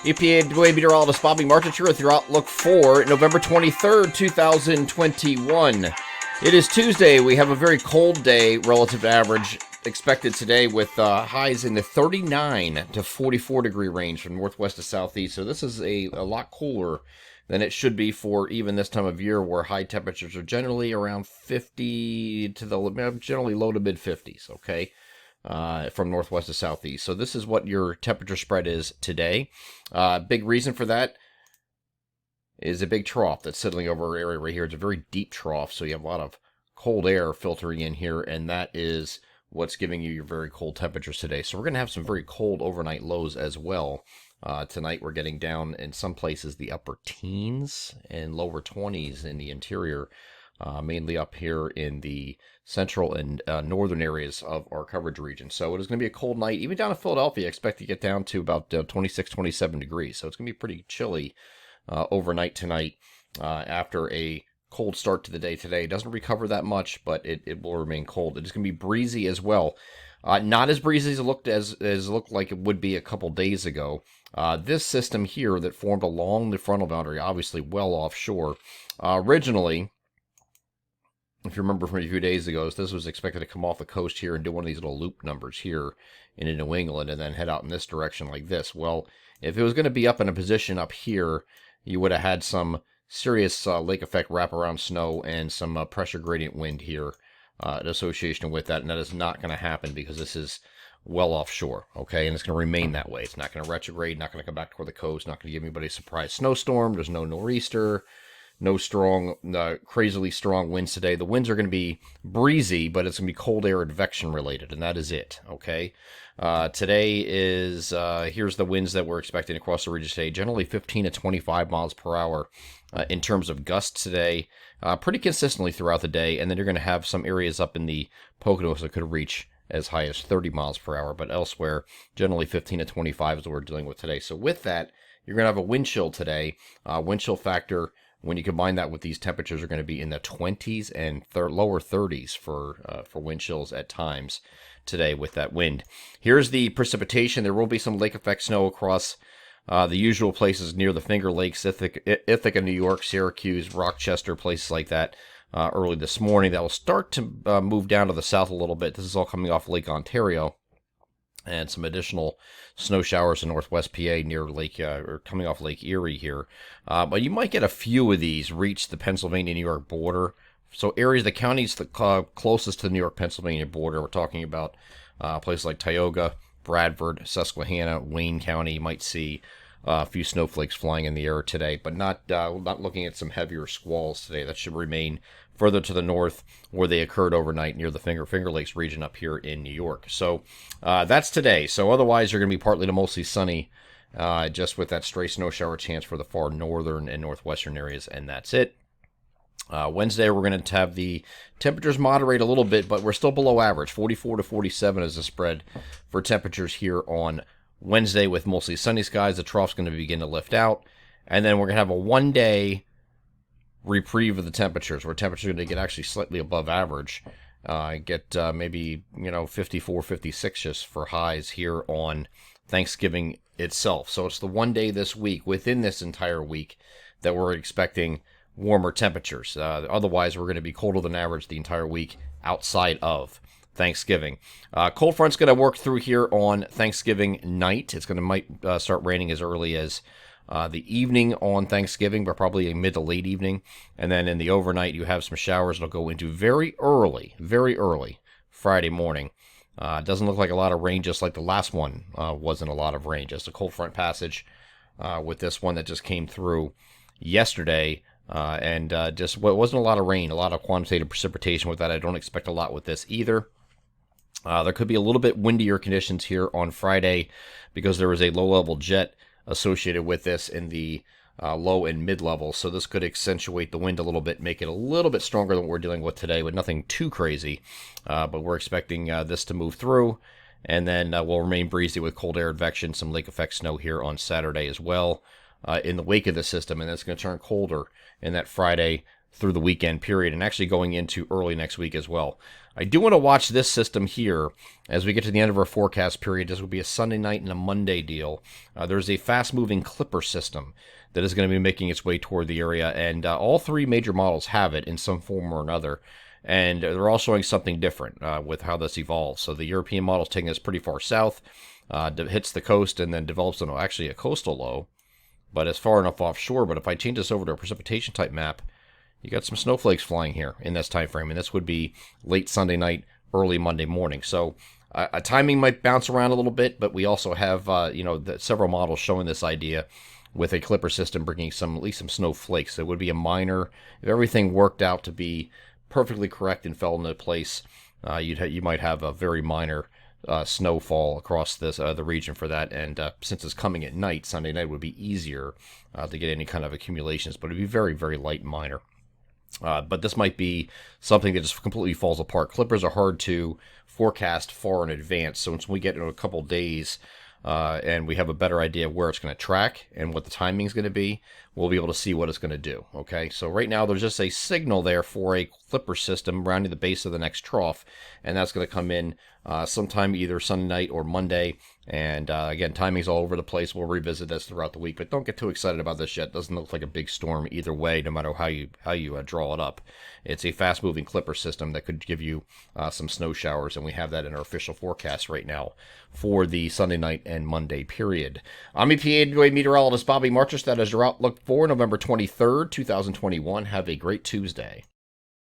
EPAWA meteorologist Bobby Martin here with your outlook for November 23rd, 2021. It is Tuesday. We have a very cold day relative to average expected today with highs in the 39 to 44 degree range from northwest to southeast. So this is a lot cooler than it should be for even this time of year, where high temperatures are generally around 50 to the generally low to mid 50s, okay? From northwest to southeast. So this is what your temperature spread is today. Big reason for that is a big trough that's settling over our area right here. It's a very deep trough, so you have a lot of cold air filtering in here, and that is what's giving you your very cold temperatures today. So we're going to have some very cold overnight lows as well. Tonight we're getting down in some places the upper teens and lower 20s in the interior, mainly up here in the central and northern areas of our coverage region. So it is going to be a cold night. Even down in Philadelphia, I expect to get down to about 26, 27 degrees. So it's going to be pretty chilly overnight tonight after a cold start to the day today. It doesn't recover that much, but it will remain cold. It is going to be breezy as well. Not as breezy as it looked like it would be a couple days ago. This system here that formed along the frontal boundary, obviously well offshore, originally, if you remember from a few days ago, this was expected to come off the coast here and do one of these little loop numbers here into New England and then head out in this direction like this. Well, if it was going to be up in a position up here, you would have had some serious lake effect wraparound snow and some pressure gradient wind here in association with that. And that is not going to happen because this is well offshore, okay? And it's going to remain that way. It's not going to retrograde, not going to come back toward the coast, not going to give anybody a surprise snowstorm. There's no nor'easter. No strong, crazily strong winds today. The winds are going to be breezy, but it's going to be cold air advection related, and that is it, okay? Today is, here's the winds that we're expecting across the region today. Generally 15 to 25 miles per hour in terms of gusts today, pretty consistently throughout the day. And then you're going to have some areas up in the Poconos that could reach as high as 30 miles per hour, but elsewhere, generally 15 to 25 is what we're dealing with today. So with that, you're going to have a wind chill today. Wind chill factor, when you combine that with these temperatures, are going to be in the 20s and lower 30s for wind chills at times today with that wind. Here's the precipitation. There will be some lake effect snow across the usual places near the Finger Lakes, Ithaca, New York, Syracuse, Rochester, places like that early this morning. That will start to move down to the south a little bit. This is all coming off Lake Ontario. And some additional snow showers in northwest PA near Lake, or coming off Lake Erie here. But you might get a few of these reach the Pennsylvania-New York border. So areas, the counties closest to the New York-Pennsylvania border, we're talking about places like Tioga, Bradford, Susquehanna, Wayne County. You might see a few snowflakes flying in the air today, but not looking at some heavier squalls today. That should remain further to the north, where they occurred overnight near the Finger Lakes region up here in New York. So that's today. So otherwise, you're going to be partly to mostly sunny, just with that stray snow shower chance for the far northern and northwestern areas, and that's it. Wednesday, we're going to have the temperatures moderate a little bit, but we're still below average. 44 to 47 is the spread for temperatures here on Wednesday, with mostly sunny skies. The trough's going to begin to lift out, and then we're going to have a one-day reprieve of the temperatures, where temperatures are going to get actually slightly above average, get maybe 54, 56 just for highs here on Thanksgiving itself. So it's the one day this week, within this entire week, that we're expecting warmer temperatures. Otherwise, we're going to be colder than average the entire week outside of Thanksgiving. Cold front's going to work through here on Thanksgiving night. It's going to might start raining as early as the evening on Thanksgiving, but probably a mid to late evening. And then in the overnight, you have some showers that'll go into very early Friday morning. Doesn't look like a lot of rain, just like the last one wasn't a lot of rain. Just a cold front passage with this one that just came through yesterday. And just wasn't a lot of rain, a lot of quantitative precipitation with that. I don't expect a lot with this either. There could be a little bit windier conditions here on Friday because there was a low-level jet associated with this in the low and mid-level. So this could accentuate the wind a little bit, make it a little bit stronger than what we're dealing with today, but nothing too crazy. But we're expecting this to move through, and then we'll remain breezy with cold air advection, some lake effect snow here on Saturday as well in the wake of the system, and it's going to turn colder in that Friday through the weekend period and actually going into early next week as well. I do want to watch this system here as we get to the end of our forecast period. This will be a Sunday night and a Monday deal. There's a fast-moving clipper system that is going to be making its way toward the area, and all three major models have it in some form or another. And they're all showing something different with how this evolves. So the European model is taking us pretty far south, hits the coast, and then develops into actually a coastal low, but it's far enough offshore. But if I change this over to a precipitation type map, you got some snowflakes flying here in this time frame, and this would be late Sunday night, early Monday morning. So timing might bounce around a little bit, but we also have several models showing this idea with a clipper system bringing at least some snowflakes. It would be a minor, if everything worked out to be perfectly correct and fell into place, you might have a very minor snowfall across the region for that. And since it's coming at night, Sunday night would be easier to get any kind of accumulations, but it'd be very, very light and minor. But this might be something that just completely falls apart. Clippers are hard to forecast far in advance, so once we get in a couple days and we have a better idea of where it's going to track and what the timing is going to be, we'll be able to see what it's going to do. Okay, so right now there's just a signal there for a clipper system rounding the base of the next trough, and that's going to come in sometime either Sunday night or Monday. And again, timing's all over the place. We'll revisit this throughout the week, but don't get too excited about this yet. It doesn't look like a big storm either way, no matter how you draw it up. It's a fast-moving clipper system that could give you some snow showers, and we have that in our official forecast right now for the Sunday night and Monday period. I'm EPA meteorologist Bobby Marchus. That is your outlook for November 23rd, 2021. Have a great Tuesday.